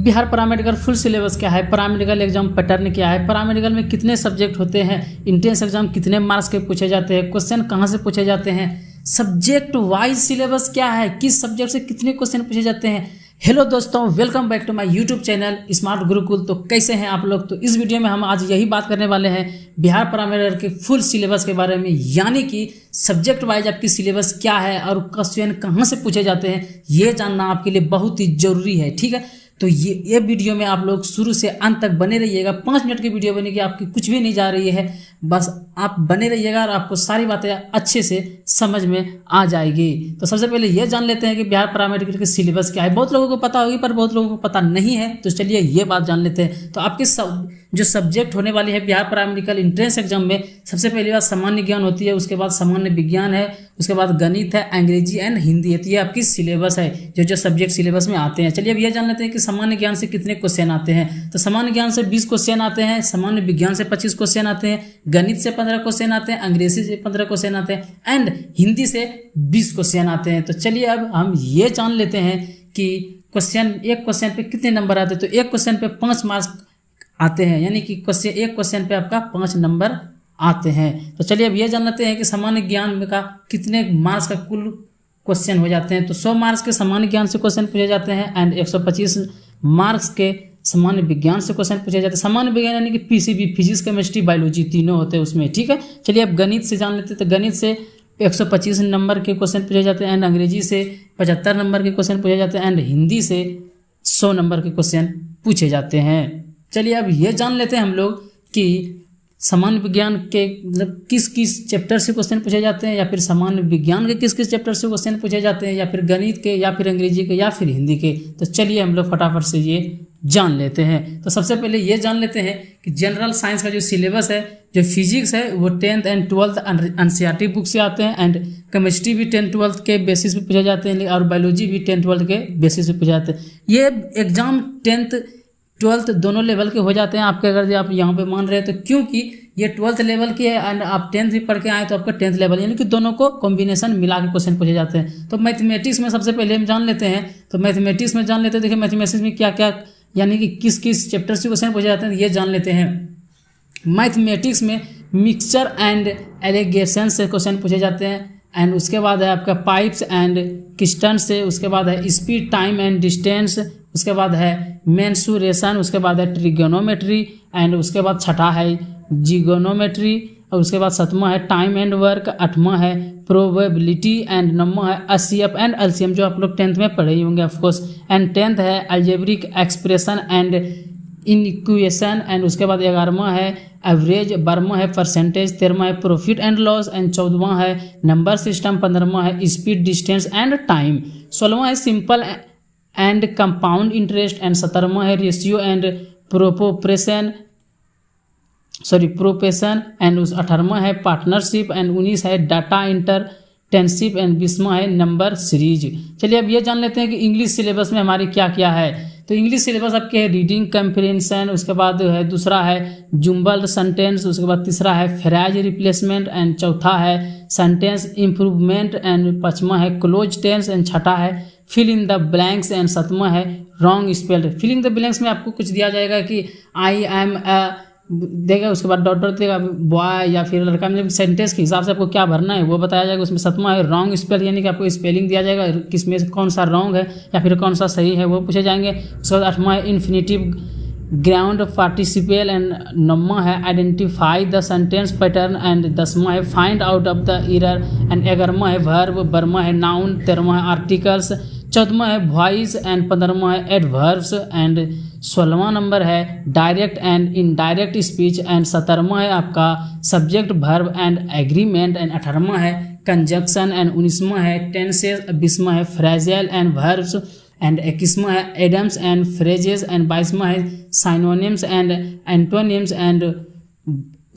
Bihar paramedical full syllabus क्या है, paramedical exam pattern क्या है, पैरामेडिकल में कितने सब्जेक्ट होते हैं, इंट्रेंस एग्जाम कितने मार्क्स के पूछे जाते हैं, क्वेश्चन कहाँ से पूछे जाते हैं, सब्जेक्ट वाइज सिलेबस क्या है, किस सब्जेक्ट से कितने क्वेश्चन पूछे जाते हैं। हेलो दोस्तों, welcome back to my YouTube channel smart Gurukul. तो कैसे हैं आप लोग। तो इस वीडियो में हम आज यही बात करने वाले हैं बिहार पैरामेडिकल के फुल सिलेबस के बारे में, यानी कि सब्जेक्ट वाइज आपकी सिलेबस क्या है और क्वेश्चन कहाँ से पूछे जाते हैं, ये जानना आपके लिए बहुत ही जरूरी है। ठीक है, तो ये वीडियो में आप लोग शुरू से अंत तक बने रहिएगा। 5 मिनट की वीडियो बनेगी, आपकी कुछ भी नहीं जा रही है, बस आप बने रहिएगा और आपको सारी बातें अच्छे से समझ में आ जाएगी। तो सबसे पहले ये जान लेते हैं कि बिहार पैरामेडिकल के सिलेबस क्या है। बहुत लोगों को पता होगी पर बहुत लोगों को पता नहीं है, तो चलिए ये बात जान लेते हैं। तो आपके जो सब्जेक्ट होने वाली है बिहार पैरामेडिकल इंट्रेंस एग्जाम में, सबसे पहली बात सामान्य ज्ञान होती है, उसके बाद सामान्य विज्ञान है, उसके बाद गणित है, अंग्रेजी एंड हिंदी है। तो ये आपकी सिलेबस है जो सब्जेक्ट सिलेबस में आते हैं। चलिए अब ये जान लेते हैं कि सामान्य ज्ञान से कितने क्वेश्चन आते हैं। तो सामान्य ज्ञान से 20 क्वेश्चन आते हैं, सामान्य विज्ञान से 25 क्वेश्चन आते हैं, गणित से 15 क्वेश्चन आते हैं, अंग्रेजी से 15 क्वेश्चन आते हैं एंड हिंदी से 20 क्वेश्चन आते हैं। तो चलिए अब हम ये जान लेते हैं कि एक क्वेश्चन पे कितने नंबर आते हैं। तो एक क्वेश्चन पे 5 मार्क्स आते हैं, यानी कि एक क्वेश्चन पे आपका 5 नंबर आते हैं। तो चलिए अब ये जान लेते हैं कि सामान्य ज्ञान का कितने मार्क्स का कुल क्वेश्चन हो जाते हैं। तो 100 मार्क्स के सामान्य ज्ञान से क्वेश्चन पूछे जाते हैं एंड 125 मार्क्स के सामान्य विज्ञान से क्वेश्चन पूछे जाते हैं। सामान्य विज्ञान यानी कि पीसीबी, फिजिक्स, केमिस्ट्री, बायोलॉजी तीनों होते हैं उसमें। ठीक है, चलिए अब गणित से जान लेते हैं। तो गणित से 125 नंबर के क्वेश्चन पूछे जाते हैं एंड अंग्रेजी से 75 नंबर के क्वेश्चन पूछे जाते हैं एंड हिंदी से 100 नंबर के क्वेश्चन पूछे जाते हैं। चलिए अब ये जान लेते हैं हम लोग कि सामान्य विज्ञान के मतलब किस किस चैप्टर से क्वेश्चन पूछे जाते हैं, या फिर सामान्य विज्ञान के किस किस चैप्टर से क्वेश्चन पूछे जाते हैं, या फिर गणित के, या फिर अंग्रेजी के, या फिर हिंदी के। तो चलिए हम लोग फटाफट से ये जान लेते हैं। तो सबसे पहले ये जान लेते हैं कि जनरल साइंस का जो सिलेबस है, जो फिजिक्स है वो 10th and 12th NCERT book से आते हैं एंड केमिस्ट्री भी 10th 12th के बेसिस पे पूछे जाते हैं और बायोलॉजी भी 10th 12th के बेसिस पे पूछे जाते हैं। ये एग्जाम 10th 12th दोनों लेवल के हो जाते हैं आपके, अगर आप यहाँ पे मान रहे हैं तो, क्योंकि ये 12th लेवल के है एंड आप 10th भी पढ़ के आए तो आपका 10th लेवल, यानी कि दोनों को कॉम्बिनेशन मिला के क्वेश्चन पूछे जाते हैं। तो मैथमेटिक्स में सबसे पहले हम जान लेते हैं। तो मैथमेटिक्स में जान लेते हैं, देखिए मैथमेटिक्स में क्या क्या यानी कि किस किस चैप्टर से क्वेश्चन पूछे जाते हैं ये जान लेते हैं। मैथमेटिक्स में मिक्सचर एंड एलिगेशन से क्वेश्चन पूछे जाते हैं एंड उसके बाद है आपका पाइप्स एंड क्रिस्टन से, उसके बाद है स्पीड, टाइम एंड डिस्टेंस, उसके बाद है मेंसुरेशन, उसके बाद है ट्रिगोनोमेट्री एंड उसके बाद छठा है जिगोनोमेट्री और उसके बाद 7वां है टाइम एंड वर्क, 8वां है प्रोबेबिलिटी एंड 9वां है एचसीएफ एंड एलसीएम, जो आप लोग 10th में पढ़े ही होंगे ऑफकोर्स। एंड 10th है algebraic expression and inequation and उसके बाद 11वां है एवरेज, 12वां है परसेंटेज, 13वां है प्रॉफिट एंड लॉस एंड 14वां है नंबर सिस्टम, 15वां है स्पीड, डिस्टेंस एंड टाइम, 16वां है simple and compound interest and 17वां है रेशियो एंड प्रोपोर्शन एंड 18वां है पार्टनरशिप एंड 19 है डाटा इंटरटेनशिप एंड 20वां है नंबर सीरीज। चलिए अब ये जान लेते हैं कि इंग्लिश सिलेबस में हमारी क्या क्या है। तो इंग्लिश सिलेबस आपके है रीडिंग कम्प्रिहेंशन, उसके बाद है दूसरा है जुम्बल सेंटेंस, उसके बाद तीसरा है फ्रेज रिप्लेसमेंट एंड चौथा है सेंटेंस इम्प्रूवमेंट एंड 5वां है क्लोज टेंस एंड छठा है fill in the blanks and 7वां है wrong spelled. Fill in the blanks में आपको कुछ दिया जाएगा कि आई एम देगा, उसके बाद डॉट डॉट देगा बॉय या फिर लड़का, मतलब सेंटेंस के हिसाब से आपको क्या भरना है वो बताया जाएगा। उसमें 7वां है रॉन्ग स्पेल, यानी कि आपको स्पेलिंग दिया जाएगा किसमें कौन सा रॉन्ग है या फिर कौन सा सही है वो पूछे जाएंगे। उसके बाद 8वां है इन्फिनेटिव ग्राउंड पार्टिसिपल एंड 9वां है identify the sentence pattern and 10वां है find out of the error and 11वां है वर्ब, 12वां है नाउन, 13वां है आर्टिकल्स, 14वां है वॉइस एंड 15वां है एडवर्ब्स एंड 16वां नंबर है direct and indirect speech and 17वां है आपका subject verb and agreement and 18वां है कंजक्शन एंड 19वां है टेंसेस, 20वां है फ्रेजल एंड वर्ब्स एंड 21वां है एडम्स एंड फ्रेजेस एंड 22वां है साइनोनिम्स एंड एंटोनिम्स एंड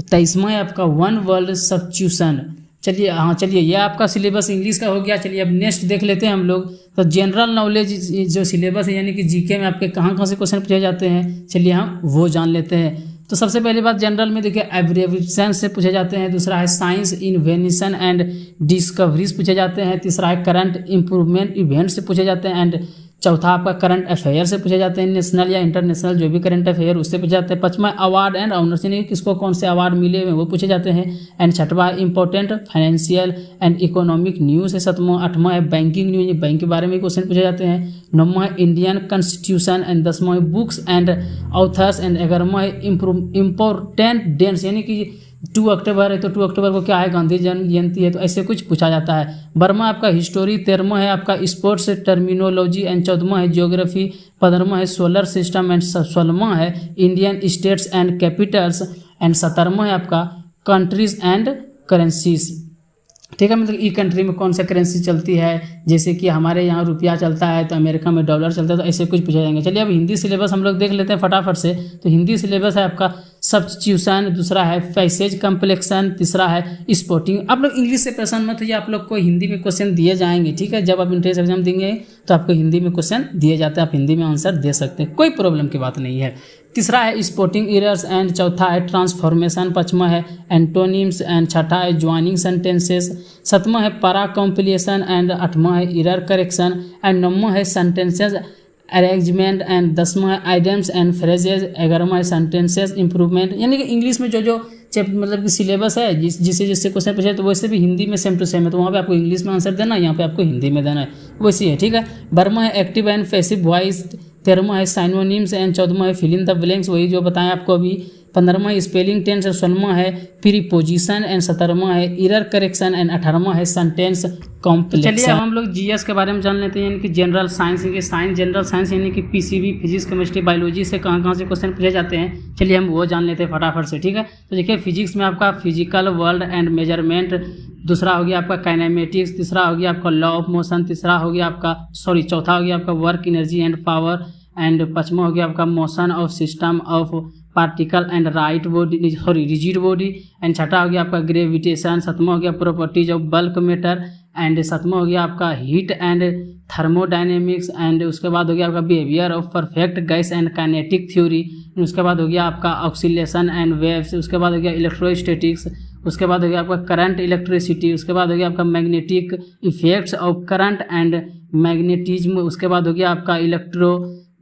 23वां है आपका वन वर्ड सब्स्टिट्यूशन। चलिए ये आपका सिलेबस इंग्लिश का हो गया। चलिए अब नेक्स्ट देख लेते हैं हम लोग। तो जनरल नॉलेज जो सिलेबस है, यानी कि जीके में आपके कहाँ कहाँ से क्वेश्चन पूछे जाते हैं, चलिए हम वो जान लेते हैं। तो सबसे पहली बात जनरल में देखिए एब्रिविएशन से पूछे जाते हैं, दूसरा है साइंस इन्वेंशन एंड डिस्कवरीज पूछे जाते हैं, तीसरा है करंट इम्प्रूवमेंट इवेंट से पूछे जाते हैं एंड चौथा आपका करंट अफेयर से पूछे जाते हैं, नेशनल या इंटरनेशनल जो भी करंट अफेयर उससे पूछे जाते हैं। पांचवा अवार्ड एंड ऑनर्स यानी किसको कौन से अवार्ड मिले हुए वो पूछे जाते हैं। एंड छठवा important financial and economic news है। सातवां आठवां है बैंकिंग न्यूज, बैंक के बारे में क्वेश्चन पूछे जाते हैं। नौवां है इंडियन कॉन्स्टिट्यूशन एंड दसवां है बुक्स एंड ऑथर्स एंड 11वां है इम्पोर्टेंट डेट्स यानी कि 2 अक्टूबर है तो 2 अक्टूबर को क्या है, गांधी जयंती है, तो ऐसे कुछ पूछा जाता है। 12वां आपका हिस्टोरी, 13वां है आपका स्पोर्ट्स टर्मिनोलॉजी एंड 14वां है ज्योग्राफी, 15वां है सोलर सिस्टम एंड 16वां है Indian states and capitals and 17वां है आपका कंट्रीज एंड करेंसीज। ठीक है, मतलब ई कंट्री में कौन सा करेंसी चलती है, जैसे कि हमारे यहाँ रुपया चलता है तो अमेरिका में डॉलर चलता है, तो ऐसे कुछ पूछा जाएंगे। चलिए अब हिंदी सिलेबस हम लोग देख लेते हैं फटाफट से। तो हिंदी सिलेबस है आपका सब्स्टिट्यूशन, दूसरा है पैसेज कम्प्लेक्शन, तीसरा है स्पोर्टिंग। आप लोग इंग्लिश से परेशान मत होइए, आप लोग को हिंदी में क्वेश्चन दिए जाएंगे। ठीक है, जब आप एंट्रेंस एग्जाम देंगे तो आपको हिंदी में क्वेश्चन दिए जाते हैं, आप हिंदी में आंसर दे सकते हैं, कोई प्रॉब्लम की बात नहीं है। तीसरा है स्पोर्टिंग एरर्स एंड चौथा है ट्रांसफॉर्मेशन, पांचवा है एंटोनिम्स एंड छठा है ज्वाइनिंग सेंटेंसेस, सातवां है पैरा कॉम्पिलेशन एंड आठवां है एरर करेक्शन एंड नौवां है सेंटेंसेस अरेंजमेंट एंड 10वां है आइडियम्स एंड फ्रेजेज, 11वां है सेंटेंसेस इंप्रूवमेंट। यानी कि इंग्लिश में जो मतलब कि सिलेबस है जिससे क्वेश्चन पूछे तो वैसे भी हिंदी में सेम टू सेम है, तो वहाँ पे आपको इंग्लिश में आंसर देना है, यहाँ पे आपको हिंदी में देना है, वैसे है। ठीक है, 12वां है एक्टिव एंड पैसिव वॉइस, 13वां है साइनोनिम्स एंड 14वां है फिल इन द ब्लैंक्स, वही जो बताएं आपको अभी, 15वां है स्पेलिंग टेंस एंड 16वां है प्रीपोजिशन एंड 17वां है एरर करेक्शन एंड 18वां है सेंटेंस कॉम्प्लेक्शन। चलिए अब हम लोग जीएस के बारे में जान लेते हैं, यानी कि जनरल साइंस, जनरल साइंस यानी कि पीसीबी, फिजिक्स, केमिस्ट्री, बायोलॉजी से कहाँ से क्वेश्चन पूछे जाते हैं, चलिए हम वो जान लेते हैं फटाफट से। ठीक है, तो देखिए फिजिक्स में आपका फिजिकल वर्ल्ड एंड मेजरमेंट, दूसरा हो गया आपका काइनेमेटिक्स, तीसरा हो गया आपका लॉ ऑफ मोशन, तीसरा हो गया आपका चौथा हो गया आपका work energy and power and पांचवा हो गया आपका motion of system of particle and rigid body and छठा हो गया आपका ग्रेविटेशन, सातवां हो गया properties of bulk matter and सातवां हो गया आपका हीट एंड थर्मोडायनेमिक्स एंड उसके बाद हो गया आपका behaviour of perfect gas and kinetic theory, उसके बाद हो गया आपका ऑक्सीलेशन एंड वेव्स, उसके बाद हो गया इलेक्ट्रोस्टैटिक्स, उसके बाद हो गया आपका करंट इलेक्ट्रिसिटी, उसके बाद हो गया आपका magnetic effects of current and magnetism, उसके बाद हो गया आपका electro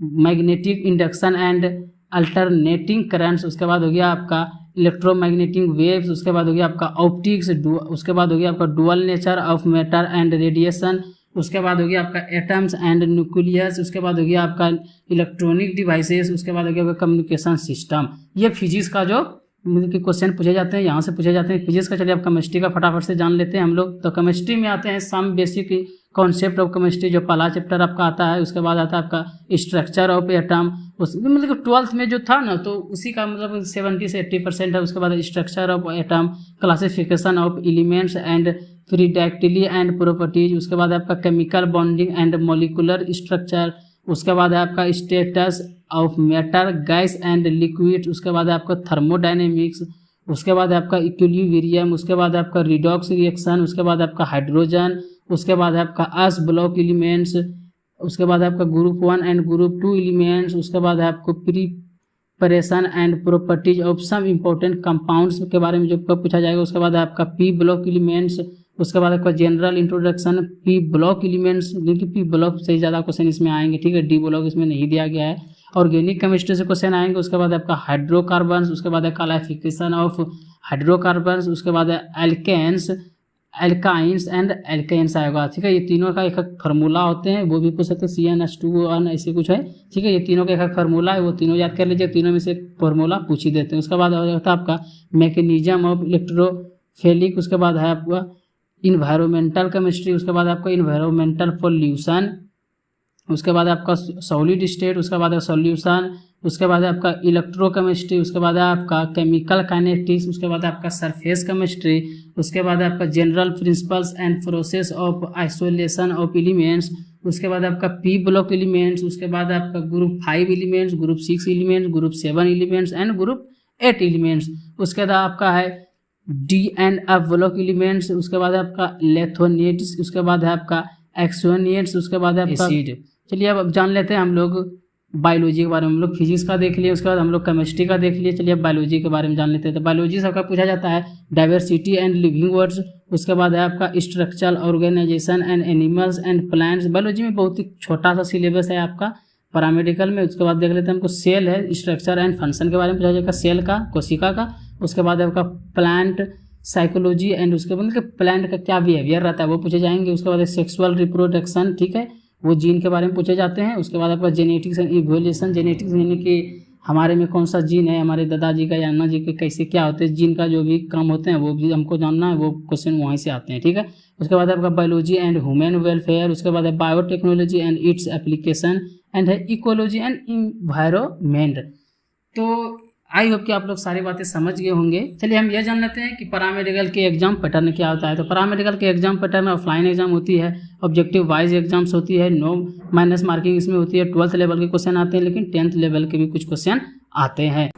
magnetic induction and alternating currents, उसके बाद हो गया आपका इलेक्ट्रोमैग्नेटिक वेव्स, उसके बाद हो गया आपका ऑप्टिक्स, उसके बाद हो गया आपका dual nature of matter and radiation, उसके बाद हो गया आपका एटम्स एंड न्यूक्लियस, उसके बाद हो गया आपका इलेक्ट्रॉनिक डिवाइसेस, उसके बाद हो गया आपका कम्युनिकेशन सिस्टम। ये फिजिक्स का जो क्वेश्चन पूछे जाते हैं, यहाँ से पूछे जाते हैं फिजिक्स का। चलिए अब केमिस्ट्री का फटाफट से जान लेते हैं हम लोग। तो केमिस्ट्री में आते हैं some basic concept of chemistry, जो पहला चैप्टर आपका आता है, उसके बाद आता है आपका स्ट्रक्चर ऑफ एटम, उस मतलब 12th में जो था ना तो उसी का मतलब 70 से 80% है। उसके बाद structure of atom, classification of elements and periodicity and properties, उसके बाद आपका chemical bonding and molecular structure, उसके बाद है आपका states of matter gas and liquid, उसके बाद है आपका थर्मोडायनेमिक्स, उसके बाद आपका इक्विलिब्रियम, उसके बाद आपका रिडॉक्स रिएक्शन, उसके बाद आपका हाइड्रोजन, उसके बाद आपका अस ब्लॉक एलिमेंट्स, उसके बाद आपका ग्रुप 1 एंड ग्रुप 2 एलिमेंट्स, उसके बाद आपको preparation and properties of some important compounds के बारे में जो पूछा जाएगा, उसके बाद आपका पी ब्लॉक एलिमेंट्स, उसके बाद आपका general introduction P block elements, लेकिन पी ब्लॉक से ज़्यादा क्वेश्चन इसमें आएंगे। ठीक है, डी ब्लॉक इसमें नहीं दिया गया है। ऑर्गेनिक केमिस्ट्री से क्वेश्चन आएंगे, उसके बाद आपका हाइड्रोकार्बन्स, उसके बाद क्लासिफिकेशन ऑफ हाइड्रोकार्बन्स, उसके बाद एल्केन्स, एल्काइंस एंड एल्केन्स आएगा। ठीक है, ये तीनों का एक फार्मूला होते हैं, वो भी पूछ सकते हैं, CnH2n ऐसे कुछ है। ठीक है, ये तीनों का एक फार्मूला है, वो तीनों याद कर लीजिए, तीनों में से एक फार्मूला पूछ ही देते हैं। उसके बाद होता है आपका मैकेनिज्म ऑफ इलेक्ट्रोफिलिक, उसके बाद है आपका इन्वायरमेंटल केमिस्ट्री, उसके बाद आपका इन्वायरमेंटल पॉल्यूशन, उसके बाद आपका सॉलिड स्टेट, उसके बाद सॉल्यूशन, उसके बाद आपका इलेक्ट्रोकेमिस्ट्री, उसके बाद आपका केमिकल काइनेटिक्स, उसके बाद आपका सरफेस केमिस्ट्री, उसके बाद आपका general principles and process of isolation of elements, उसके बाद आपका पी ब्लॉक एलिमेंट्स, उसके बाद आपका group 5 elements, group 6 elements, group 7 elements and group 8 elements, उसके बाद आपका है D and F block elements, उसके बाद आपका लेथोनेट्स, उसके बाद है आपका एक्सोनेट्स, उसके बाद आपका एसिड। चलिए अब जान लेते हैं हम लोग बायोलॉजी के बारे में हम लोग फिजिक्स का देख लिए, उसके बाद हम लोग केमिस्ट्री का देख लिए। चलिए अब बायोलॉजी के बारे में जान लेते हैं। तो बायोलॉजी सबका पूछा जाता है डाइवर्सिटी एंड लिविंग वर्ड्स, उसके बाद है आपका structural organisation and animals and plants. Biology में बहुत ही छोटा सा सिलेबस है आपका पैरामेडिकल में। उसके बाद देख लेते हैं हमको सेल है, स्ट्रक्चर एंड फंक्शन के बारे में पूछा जाएगा, सेल का, कोशिका का। उसके बाद आपका प्लांट साइकोलॉजी एंड उसके बाद प्लांट का क्या बिहेवियर रहता है वो पूछे जाएंगे। उसके बाद सेक्सुअल रिप्रोडक्शन, ठीक है, वो जीन के बारे में पूछे जाते हैं। उसके बाद आपका जेनेटिक्स एंड इवोल्यूशन, जेनेटिक्स यानी कि हमारे में कौन सा जीन है, हमारे दादाजी का या अन्ना जी के कैसे क्या होते हैं, जीन का जो भी काम होते हैं वो भी हमको जानना है, वो क्वेश्चन वहीं से आते हैं, ठीक है। उसके बाद आपका बायोलॉजी एंड ह्यूमन वेलफेयर, उसके बाद है biotechnology and its application and है इकोलॉजी एंड इन्वायरमेंट। तो आई होप कि आप लोग सारी बातें समझ गए होंगे। चलिए हम यह जान लेते हैं कि पैरामेडिकल के एग्जाम पैटर्न क्या होता है। तो पैरामेडिकल के एग्जाम पैटर्न ऑफलाइन एग्जाम होती है, ऑब्जेक्टिव वाइज एग्जाम्स होती है, नो माइनस मार्किंग इसमें होती है, 12th लेवल के क्वेश्चन आते हैं, लेकिन 10th लेवल के भी कुछ क्वेश्चन आते हैं।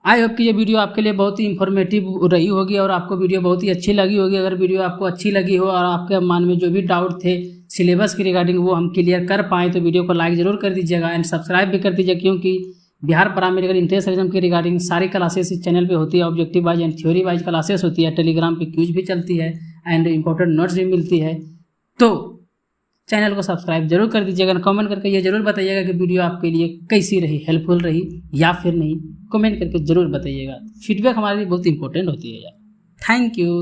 आई होप कि ये वीडियो आपके लिए बहुत ही इंफॉर्मेटिव रही होगी और आपको वीडियो बहुत ही अच्छी लगी होगी। अगर वीडियो आपको अच्छी लगी हो और आपके मन में जो भी डाउट थे सिलेबस के रिगार्डिंग वो हम क्लियर कर पाएँ तो वीडियो को लाइक ज़रूर कर दीजिएगा एंड सब्सक्राइब भी कर दीजिए, क्योंकि बिहार पैरामेडिकल एंट्रेंस एग्जाम के रिगार्डिंग सारी क्लासेस इस चैनल पे होती है। Objective wise and theory wise classes होती है, टेलीग्राम पे क्यूज भी चलती है एंड इंपॉर्टेंट नोट्स भी मिलती है। तो चैनल को सब्सक्राइब जरूर कर दीजिएगा, कमेंट करके ये जरूर बताइएगा कि वीडियो आपके लिए कैसी रही, हेल्पफुल रही या फिर नहीं, कमेंट करके जरूर बताइएगा। फीडबैक हमारे लिए बहुत इंपॉर्टेंट होती है यार। Thank you.